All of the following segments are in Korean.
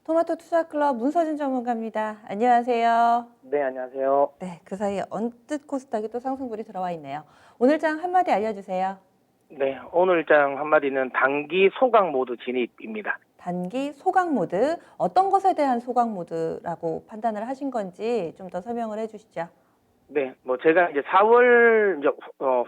토마토 투자클럽 문서진 전문가입니다. 안녕하세요. 네, 안녕하세요. 네, 그 사이에 언뜻 코스닥이 또 상승불이 들어와 있네요. 오늘 장 한마디 알려주세요. 네, 오늘 장 한마디는 단기 소강 모드 진입입니다. 단기 소강 모드, 어떤 것에 대한 소강 모드라고 판단을 하신 건지 좀 더 설명을 해주시죠. 네, 제가 이제 4월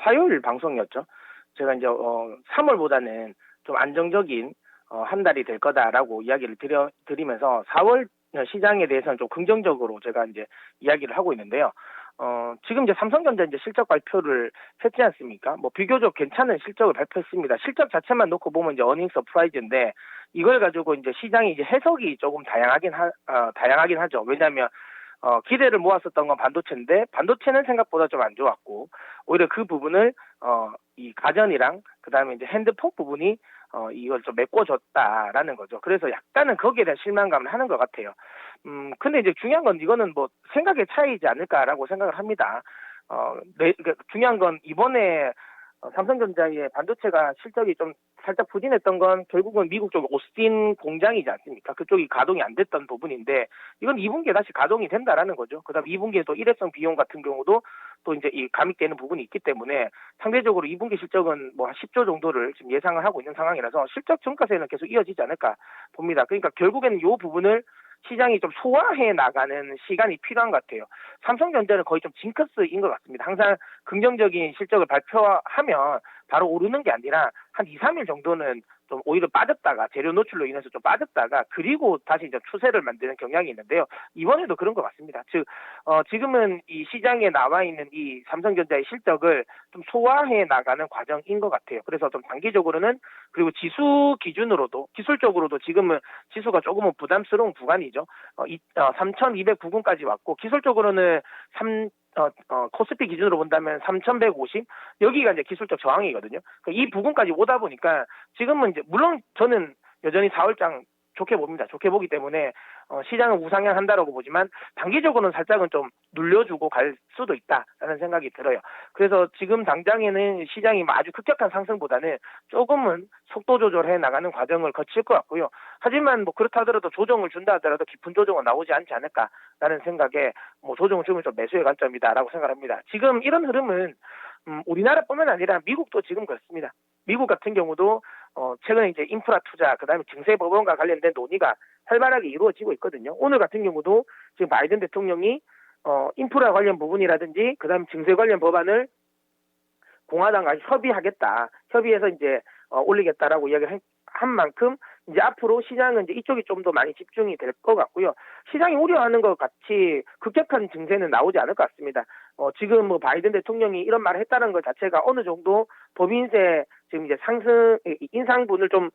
화요일 방송이었죠. 제가 이제 3월보다는 좀 안정적인 한 달이 될 거다라고 이야기를 드리면서 4월 시장에 대해서는 좀 긍정적으로 제가 이제 이야기를 하고 있는데요. 지금 이제 삼성전자 이제 실적 발표를 했지 않습니까? 비교적 괜찮은 실적을 발표했습니다. 실적 자체만 놓고 보면 이제 어닝 서프라이즈인데 이걸 가지고 이제 시장이 이제 해석이 조금 다양하긴 하죠. 왜냐하면 기대를 모았었던 건 반도체인데 반도체는 생각보다 좀 안 좋았고 오히려 그 부분을 이 가전이랑 그다음에 이제 핸드폰 부분이 이걸 좀 메꿔줬다라는 거죠. 그래서 약간은 거기에 대한 실망감을 하는 것 같아요. 근데 이제 중요한 건 이거는 생각의 차이이지 않을까라고 생각을 합니다. 중요한 건 이번에 삼성전자의 반도체가 실적이 좀 살짝 부진했던 건 결국은 미국 쪽 오스틴 공장이지 않습니까? 그쪽이 가동이 안 됐던 부분인데 이건 2분기에 다시 가동이 된다라는 거죠. 그다음 2분기에 또 일회성 비용 같은 경우도 또 이제 이 가미되는 부분이 있기 때문에 상대적으로 2분기 실적은 한 10조 정도를 지금 예상을 하고 있는 상황이라서 실적 증가세는 계속 이어지지 않을까 봅니다. 그러니까 결국에는 이 부분을 시장이 좀 소화해 나가는 시간이 필요한 것 같아요. 삼성전자는 거의 좀 징크스인 것 같습니다. 항상 긍정적인 실적을 발표하면 바로 오르는 게 아니라 한 2, 3일 정도는 좀 오히려 빠졌다가 재료 노출로 인해서 좀 빠졌다가 그리고 다시 이제 추세를 만드는 경향이 있는데요. 이번에도 그런 것 같습니다. 즉 지금은 이 시장에 나와 있는 이 삼성전자의 실적을 좀 소화해 나가는 과정인 것 같아요. 그래서 좀 단기적으로는 그리고 지수 기준으로도 기술적으로도 지금은 지수가 조금은 부담스러운 구간이죠. 3,209군까지 왔고 기술적으로는 코스피 기준으로 본다면 3,150 여기가 이제 기술적 저항이거든요. 이 부분까지 오다 보니까 지금은 이제 물론 저는 여전히 4월장 좋게 봅니다. 좋게 보기 때문에 시장은 우상향한다라고 보지만 단기적으로는 살짝은 좀 눌려주고 갈 수도 있다라는 생각이 들어요. 그래서 지금 당장에는 시장이 아주 급격한 상승보다는 조금은 속도 조절해 나가는 과정을 거칠 것 같고요. 하지만 그렇다 하더라도 조정을 준다 하더라도 깊은 조정은 나오지 않지 않을까라는 생각에 조정을 주면 좀 매수의 관점이다라고 생각합니다. 지금 이런 흐름은 우리나라뿐만 아니라 미국도 지금 그렇습니다. 미국 같은 경우도 최근에 이제 인프라 투자, 그다음에 증세 법원과 관련된 논의가 활발하게 이루어지고 있거든요. 오늘 같은 경우도 지금 바이든 대통령이 인프라 관련 부분이라든지 그다음에 증세 관련 법안을 공화당과 협의하겠다. 협의해서 이제 올리겠다라고 이야기를 한 만큼 이제 앞으로 시장은 이제 이쪽이 좀 더 많이 집중이 될 것 같고요. 시장이 우려하는 것 같이 급격한 증세는 나오지 않을 것 같습니다. 지금 바이든 대통령이 이런 말을 했다는 것 자체가 어느 정도 법인세 지금 이제 인상분을 좀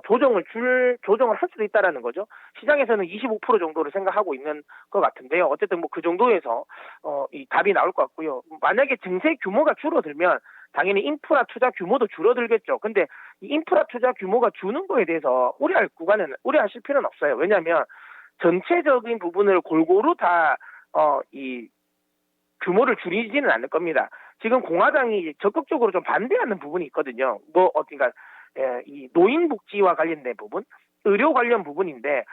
조정을 할 수도 있다라는 거죠. 시장에서는 25% 정도를 생각하고 있는 것 같은데요. 어쨌든 그 정도에서 이 답이 나올 것 같고요. 만약에 증세 규모가 줄어들면 당연히 인프라 투자 규모도 줄어들겠죠. 근데 이 인프라 투자 규모가 주는 거에 대해서 우려하실 필요는 없어요. 왜냐하면 전체적인 부분을 골고루 이 규모를 줄이지는 않을 겁니다. 지금 공화당이 적극적으로 좀 반대하는 부분이 있거든요. 그러니까 이 노인복지와 관련된 부분, 의료 관련 부분인데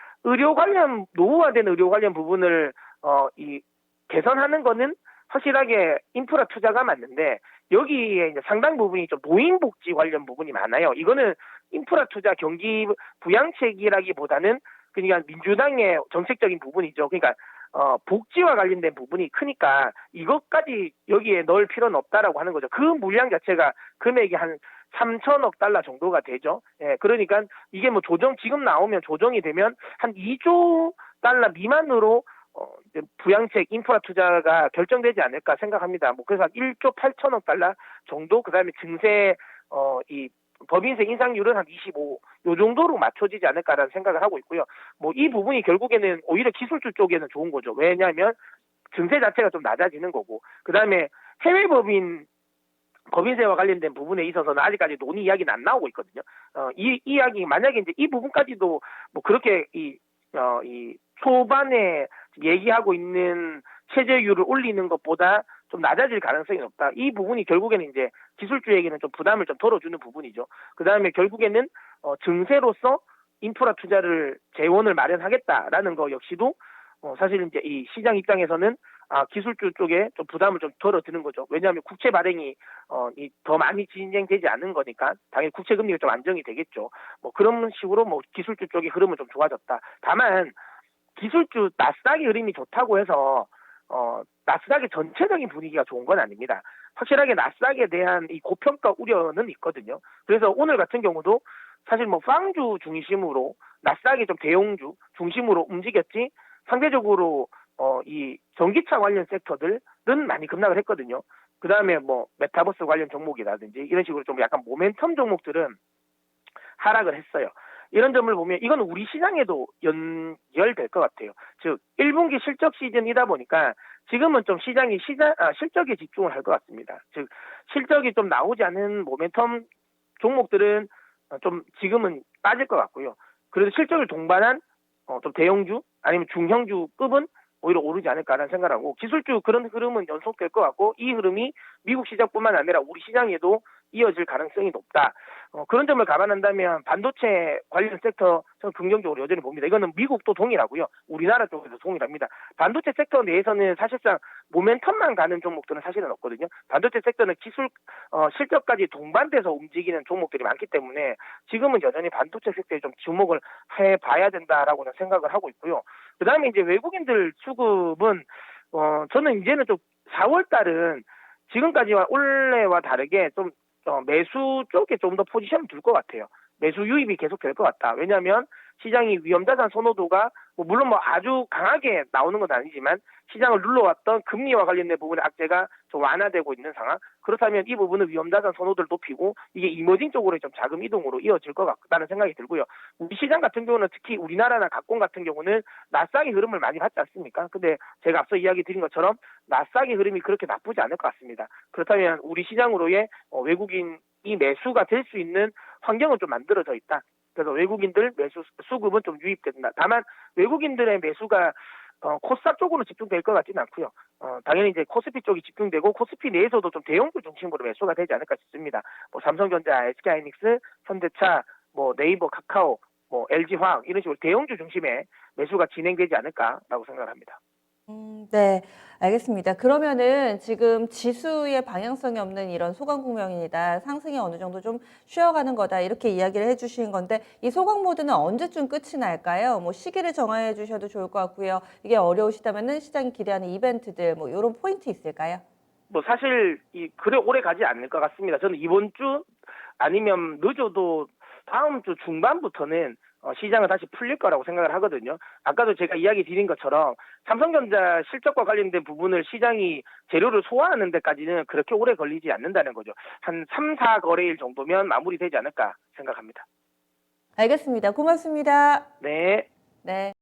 노후화된 의료 관련 부분을 이 개선하는 거는 확실하게 인프라 투자가 맞는데 여기에 이제 상당 부분이 좀 노인복지 관련 부분이 많아요. 이거는 인프라 투자 경기 부양책이라기보다는 그러니까 민주당의 정책적인 부분이죠. 그러니까 복지와 관련된 부분이 크니까 이것까지 여기에 넣을 필요는 없다라고 하는 거죠. 그 물량 자체가 금액이 한 3천억 달러 정도가 되죠. 예, 그러니까 이게 지금 나오면 조정이 되면 한 2조 달러 미만으로 부양책 인프라 투자가 결정되지 않을까 생각합니다. 그래서 한 1조 8천억 달러 정도, 그 다음에 증세, 이 법인세 인상률은 한 25, 요 정도로 맞춰지지 않을까라는 생각을 하고 있고요. 이 부분이 결국에는 오히려 기술주 쪽에는 좋은 거죠. 왜냐하면 증세 자체가 좀 낮아지는 거고, 그 다음에 해외 법인세와 관련된 부분에 있어서는 아직까지 논의 이야기는 안 나오고 있거든요. 이 이야기, 만약에 이제 이 부분까지도 그렇게 이 초반에 얘기하고 있는 세제율을 올리는 것보다 좀 낮아질 가능성이 높다. 이 부분이 결국에는 이제 기술주에게는 좀 부담을 좀 덜어주는 부분이죠. 그 다음에 결국에는 증세로서 인프라 투자를 재원을 마련하겠다라는 거 역시도 사실 이제 이 시장 입장에서는 기술주 쪽에 좀 부담을 좀 덜어드는 거죠. 왜냐하면 국채 발행이 더 많이 진행되지 않은 거니까 당연히 국채 금리가 좀 안정이 되겠죠. 뭐 그런 식으로 뭐 기술주 쪽의 흐름은 좀 좋아졌다. 다만 기술주 나스닥의 흐름이 좋다고 해서 나스닥의 전체적인 분위기가 좋은 건 아닙니다. 확실하게 나스닥에 대한 이 고평가 우려는 있거든요. 그래서 오늘 같은 경우도 사실 뭐 빵주 중심으로 나스닥이 좀 대형주 중심으로 움직였지 상대적으로 이 전기차 관련 섹터들은 많이 급락을 했거든요. 그 다음에 뭐 메타버스 관련 종목이라든지 이런 식으로 좀 약간 모멘텀 종목들은 하락을 했어요. 이런 점을 보면 이건 우리 시장에도 연결될 것 같아요. 즉 1분기 실적 시즌이다 보니까 지금은 좀 시장이 실적에 집중을 할 것 같습니다. 즉 실적이 좀 나오지 않은 모멘텀 종목들은 좀 지금은 빠질 것 같고요. 그래도 실적을 동반한 좀 대형주 아니면 중형주급은 오히려 오르지 않을까라는 생각을 하고 기술주 그런 흐름은 연속될 것 같고 이 흐름이 미국 시장뿐만 아니라 우리 시장에도 이어질 가능성이 높다. 그런 점을 감안한다면 반도체 관련 섹터 저는 긍정적으로 여전히 봅니다. 이거는 미국도 동일하고요. 우리나라 쪽에서 동일합니다. 반도체 섹터 내에서는 사실상 모멘텀만 가는 종목들은 사실은 없거든요. 반도체 섹터는 기술 실적까지 동반돼서 움직이는 종목들이 많기 때문에 지금은 여전히 반도체 섹터에 좀 주목을 해봐야 된다라고는 생각을 하고 있고요. 그다음에 이제 외국인들 수급은 저는 이제는 좀 4월 달은 지금까지와 올해와 다르게 좀 매수 쪽에 좀 더 포지션을 둘 것 같아요. 매수 유입이 계속 될 것 같다. 왜냐하면 시장이 위험자산 선호도가 물론 뭐 아주 강하게 나오는 건 아니지만 시장을 눌러왔던 금리와 관련된 부분의 악재가 좀 완화되고 있는 상황. 그렇다면 이 부분은 위험자산 선호도를 높이고 이게 이머징 쪽으로 좀 자금 이동으로 이어질 것 같다는 생각이 들고요. 우리 시장 같은 경우는 특히 우리나라나 각권 같은 경우는 나스닥의 흐름을 많이 받지 않습니까? 근데 제가 앞서 이야기 드린 것처럼 나스닥의 흐름이 그렇게 나쁘지 않을 것 같습니다. 그렇다면 우리 시장으로의 외국인이 매수가 될 수 있는 환경은 좀 만들어져 있다. 그래서 외국인들 매수 수급은 좀 유입된다. 다만 외국인들의 매수가 코스닥 쪽으로 집중될 것 같지는 않고요. 당연히 이제 코스피 쪽이 집중되고 코스피 내에서도 좀 대형주 중심으로 매수가 되지 않을까 싶습니다. 뭐 삼성전자, SK하이닉스, 현대차, 뭐 네이버, 카카오, 뭐 LG화학 이런 식으로 대형주 중심의 매수가 진행되지 않을까라고 생각을 합니다. 네, 알겠습니다. 그러면은 지금 지수의 방향성이 없는 이런 소강국면이다. 상승이 어느 정도 좀 쉬어가는 거다. 이렇게 이야기를 해주신 건데 이 소강 모드는 언제쯤 끝이 날까요? 뭐 시기를 정해 주셔도 좋을 것 같고요. 이게 어려우시다면은 시장이 기대하는 이벤트들 뭐 이런 포인트 있을까요? 뭐 사실 그래 오래 가지 않을 것 같습니다. 저는 이번 주 아니면 늦어도 다음 주 중반부터는 시장은 다시 풀릴 거라고 생각을 하거든요. 아까도 제가 이야기 드린 것처럼 삼성전자 실적과 관련된 부분을 시장이 재료를 소화하는 데까지는 그렇게 오래 걸리지 않는다는 거죠. 한 3, 4거래일 정도면 마무리되지 않을까 생각합니다. 알겠습니다. 고맙습니다. 네. 네.